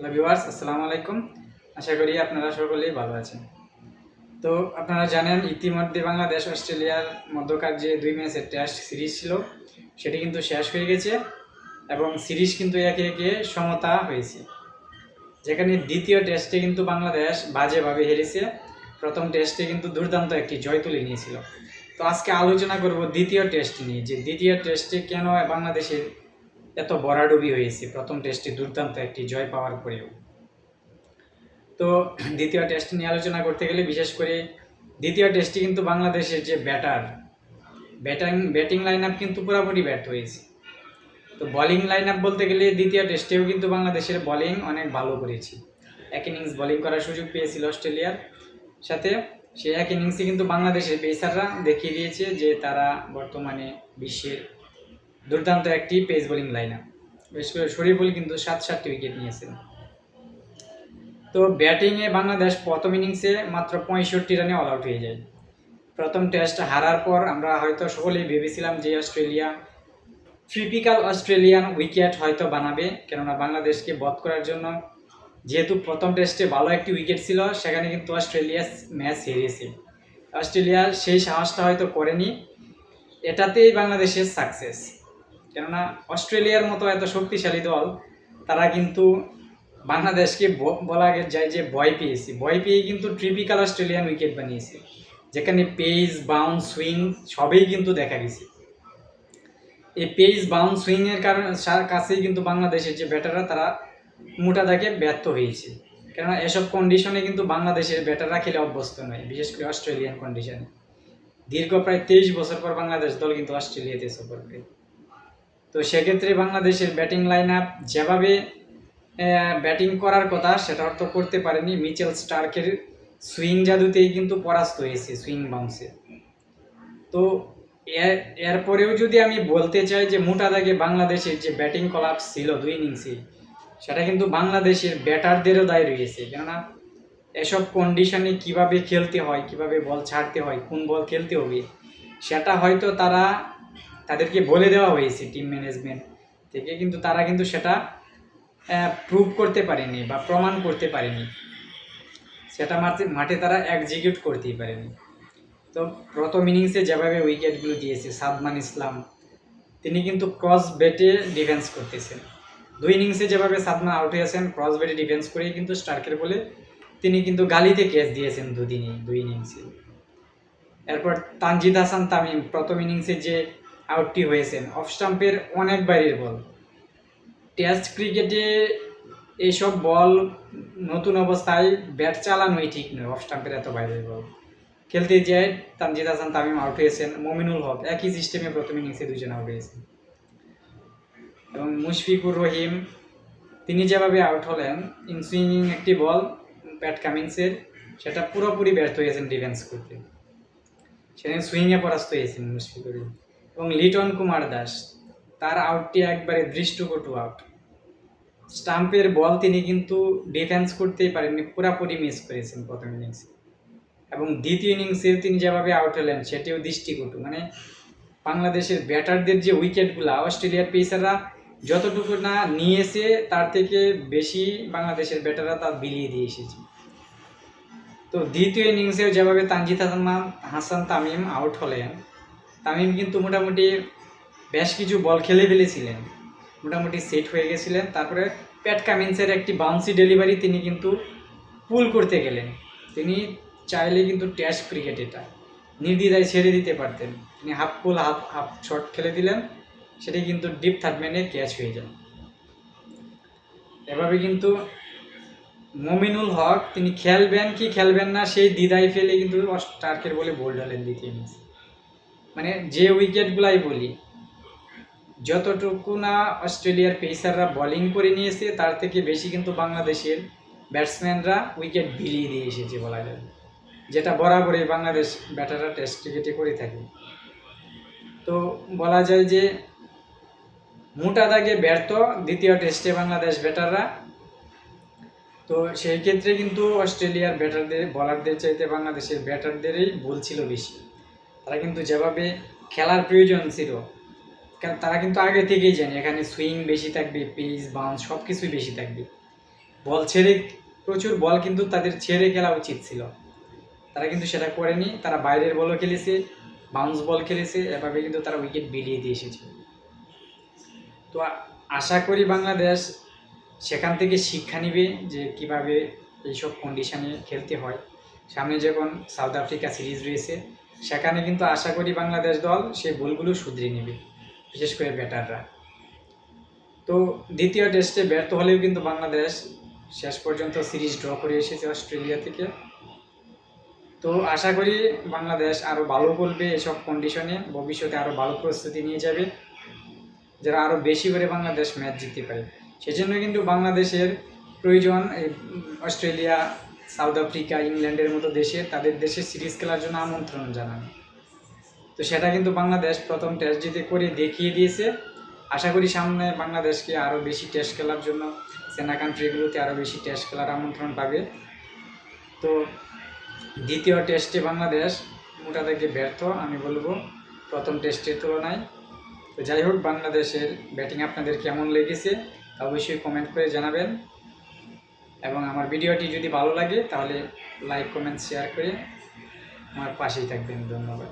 Hello viewers, আসসালামু আলাইকুম। আশা করি আপনারা সকলেই ভালো আছেন। তো আপনারা জানেন ইতিমধ্যে বাংলাদেশ অস্ট্রেলিয়ার মধ্যকার যে 2 ম্যাচের টেস্ট সিরিজ ছিল সেটি কিন্তু শেষ হয়ে গেছে এবং সিরিজ কিন্তু একে একে সমতা হয়েছে। যেখানে দ্বিতীয় টেস্টে কিন্তু বাংলাদেশ বাজেভাবে হেরেছে, প্রথম টেস্টে কিন্তু দুর্দান্ত একটি জয় তুলে নিয়েছিল। তো আজকে আলোচনা করব দ্বিতীয় টেস্ট নিয়ে, যে দ্বিতীয় টেস্টে কেন বাংলাদেশের এত ভরাডুবি হয়েছে প্রথম টেস্টে দুর্দান্ত একটি জয় পাওয়ার পরেও। তো দ্বিতীয় টেস্ট নিয়ে আলোচনা করতে গেলে বিশেষ করে দ্বিতীয় টেস্টে কিন্তু বাংলাদেশের যে ব্যাটিং লাইন আপ কিন্তু পুরোপুরি ব্যর্থ হয়েছে। তো বোলিং লাইন আপ বলতে গেলে দ্বিতীয় টেস্টেও কিন্তু বাংলাদেশের বোলিং অনেক ভালো করেছে। এক ইনিংস বোলিং করার সুযোগ পেয়েছিল অস্ট্রেলিয়ার সাথে, সেই এক ইনিংসে কিন্তু বাংলাদেশের পেসাররা দেখিয়ে দিয়েছে যে তারা বর্তমানে বিশ্বের দুর্দান্ত একটি পেস বোলিং লাইন আপ। বিশেষ করে শরীফুল কিন্তু 7-7টি উইকেট নিয়েছেন। তো ব্যাটিংয়ে বাংলাদেশ প্রথম ইনিংসে মাত্র 65 রানে অল আউট হয়ে যায়। প্রথম টেস্ট হারার পর আমরা হয়তো সকলেই ভেবেছিলাম যে অস্ট্রেলিয়া ট্রিপিক্যাল অস্ট্রেলিয়ান উইকেট হয়তো বানাবে, কেননা বাংলাদেশকে বধ করার জন্য যেহেতু প্রথম টেস্টে ভালো একটি উইকেট ছিল, সেখানে কিন্তু অস্ট্রেলিয়া ম্যাচ হেরেছে। অস্ট্রেলিয়া সেই সাহসটা হয়তো করেনি, এটাতেই বাংলাদেশের সাকসেস। কেননা অস্ট্রেলিয়ার মতো এত শক্তিশালী দল, তারা কিন্তু বাংলাদেশকে বলা যায় যে ভয় পেয়ে কিন্তু ট্রিপিক্যাল অস্ট্রেলিয়ান উইকেট বানিয়েছে, যেখানে পেস বাউন্স সুইং সবই কিন্তু দেখা গেছে। এই পেস বাউন্স সুইংয়ের কাছেই কিন্তু বাংলাদেশের যে ব্যাটাররা তারা মোটা দাগে ব্যর্থ হয়েছে। কেননা এসব কন্ডিশনে কিন্তু বাংলাদেশের ব্যাটাররা খেলে অভ্যস্ত নয়, বিশেষ করে অস্ট্রেলিয়ান কন্ডিশনে। দীর্ঘ প্রায় 23 বছর পর বাংলাদেশ দল কিন্তু অস্ট্রেলিয়াতে সফর করে। তো সেক্ষেত্রে বাংলাদেশের ব্যাটিং লাইন আপ যেভাবে ব্যাটিং করার কথা সেটা হয়তো করতে পারেনি। মিচেল স্টার্কের সুইং জাদুতেই কিন্তু পরাস্ত হয়েছে, সুইং বাউন্সে। তো এরপরেও যদি আমি বলতে চাই যে মোটা দাগে বাংলাদেশের যে ব্যাটিং কলাপস ছিল 2 ইনিংসে, সেটা কিন্তু বাংলাদেশের ব্যাটারদেরও দায় রয়েছে। কেননা এসব কন্ডিশনে কিভাবে খেলতে হয়, কিভাবে বল ছাড়তে হয়, কোন বল খেলতে হবে, সেটা হয়তো তাদেরকে বলে দেওয়া হয়েছে টিম ম্যানেজমেন্ট থেকে, কিন্তু তারা কিন্তু সেটা প্রুভ করতে পারেনি বা প্রমাণ করতে পারেনি, সেটা মাঠে তারা এক্সিকিউট করতেই পারেনি। তো প্রথম ইনিংসে যেভাবে উইকেটগুলো দিয়েছে সাদমান ইসলাম, তিনি কিন্তু ক্রস বেটে ডিফেন্স করতেছেন। 2 ইনিংসে যেভাবে সাদমান আউট হয়েছেন ক্রস বেটে ডিফেন্স করেই কিন্তু স্টার্কের বলে তিনি কিন্তু গালিতে ক্যাচ দিয়েছেন 2 ইনিংসে। এরপর তানজিদ হাসান তামিম প্রথম ইনিংসে যে আউটটি হয়েছেন অফ স্টাম্পের অনেক বাইরের বল। টেস্ট ক্রিকেটে এইসব বল নতুন অবস্থায় ব্যাট চালানোই ঠিক নয়, অফ স্টাম্পের এত বাইরের বল খেলতে যায়। তানজিদ হাসান তামিম আউট হয়েছেন, মমিনুল হক একই সিস্টেমে প্রথম ইনিংসে 2 জন আউট হয়েছেন, এবং মুশফিকুর রহিম তিনি যেভাবে আউট হলেন ইনসুইংিং একটি বল প্যাট কামিন্সের, সেটা পুরোপুরি ব্যর্থ হয়েছেন ডিফেন্স করতে, সেখানে সুইংয়ে পরাস্ত হয়েছেন মুশফিকুর রহিম। এবং লিটন কুমার দাস, তার আউটটি একবারে দৃষ্টকটু আউট। স্টাম্পের বল তিনি কিন্তু ডিফেন্স করতেই পারেননি, পুরোপুরি মিস করেছেন প্রথম ইনিংসে। এবং দ্বিতীয় ইনিংসেও তিনি যেভাবে আউট হলেন সেটিও দৃষ্টিকটু। মানে বাংলাদেশের ব্যাটারদের যে উইকেটগুলা অস্ট্রেলিয়ার পেসাররা যতটুকু না নিয়েছে তার থেকে বেশি বাংলাদেশের ব্যাটাররা তা বিলিয়ে দিয়ে এসেছে। তো দ্বিতীয় ইনিংসেও যেভাবে তানজিদ হাসান তামিম আউট হলেন, তামিম কিন্তু মোটামুটি বেশ কিছু বল খেলে ফেলেছিলেন, মোটামুটি সেট হয়ে গেছিলেন। তারপরে প্যাট কামিন্সের একটি বাউন্সি ডেলিভারি তিনি কিন্তু পুল করতে গেলেন, তিনি চাইলে কিন্তু টেস্ট ক্রিকেট এটা নির্দ্বিধায় ছেড়ে দিতে পারতেন, তিনি হাফ পুল হাফ শট খেলে দিলেন, সেটি কিন্তু ডিপ থার্ড ম্যানে ক্যাচ হয়ে যায়। এভাবে কিন্তু মমিনুল হক তিনি খেলবেন কি খেলবেন না সেই দ্বিধায় ফেলে কিন্তু স্টার্কের বলে বোল্ড হলেন দ্বিতীয় ইনিংস। মানে যে উইকেটগুলাই বলি, যতটুকু না অস্ট্রেলিয়ার পেসাররা বোলিং করে নিয়েছে তার থেকে বেশি কিন্তু বাংলাদেশের ব্যাটসম্যানরা উইকেট বিলিয়ে দিয়ে এসেছে বলা যায়, যেটা বরাবরই বাংলাদেশ ব্যাটাররা টেস্ট ক্রিকেটে করে থাকে। তো বলা যায় যে মোটা দাগে ব্যর্থ দ্বিতীয় টেস্টে বাংলাদেশ ব্যাটাররা। তো সেই ক্ষেত্রে কিন্তু অস্ট্রেলিয়ার বলারদের চাইতে বাংলাদেশের ব্যাটারদেরই ভুল ছিল বেশি। তারা কিন্তু যেভাবে খেলার প্রয়োজন ছিল, তারা কিন্তু আগে থেকেই জানে এখানে সুইং বেশি থাকবে, পেস বাউন্স সব কিছুই বেশি থাকবে। বল ছেড়ে, প্রচুর বল কিন্তু তাদের ছেড়ে খেলা উচিত ছিল, তারা কিন্তু সেটা করেনি। তারা বাইরের বলও খেলেছে, বাউন্স বল খেলেছে, এভাবে কিন্তু তারা উইকেট বিলিয়ে দিয়ে এসেছে। তো আশা করি বাংলাদেশ সেখান থেকে শিক্ষা নিবে যে কিভাবে এইসব কন্ডিশনে খেলতে হয়। সামনে যখন সাউথ আফ্রিকা সিরিজ রয়েছে, সেখানে কিন্তু আশা করি বাংলাদেশ দল সেই ভুলগুলো শুধরে নেবে, বিশেষ করে ব্যাটাররা। তো দ্বিতীয় টেস্টে ব্যর্থ হলেও কিন্তু বাংলাদেশ শেষ পর্যন্ত সিরিজ ড্র করে এসেছে অস্ট্রেলিয়া থেকে। তো আশা করি বাংলাদেশ আরও ভালো করবে এসব কন্ডিশনে, ভবিষ্যতে আরও ভালো প্রস্তুতি নিয়ে যাবে, যারা আরও বেশি করে বাংলাদেশ ম্যাচ জিততে পারে। সেজন্য কিন্তু বাংলাদেশের প্রয়োজন এই অস্ট্রেলিয়া, সাউথ আফ্রিকা, ইংল্যান্ডের মতো দেশে, তাদের দেশে সিরিজ খেলার জন্য আমন্ত্রণ জানানো। তো সেটা কিন্তু বাংলাদেশ প্রথম টেস্ট জিতে করে দেখিয়ে দিয়েছে। আশা করি সামনে বাংলাদেশকে আরও বেশি টেস্ট খেলার জন্য সেনা কান্ট্রিগুলোতে আরও বেশি টেস্ট খেলার আমন্ত্রণ পাবে। তো দ্বিতীয় টেস্টে বাংলাদেশ মোটা থেকে ব্যর্থ আমি বলবো প্রথম টেস্টের তুলনায়। তো যাই হোক, বাংলাদেশের ব্যাটিং আপনাদের কেমন লেগেছে অবশ্যই কমেন্ট করে জানাবেন, এবং আমার ভিডিওটি যদি ভালো লাগে তাহলে লাইক, কমেন্ট, শেয়ার করে আমার পাশেই থাকবেন। ধন্যবাদ।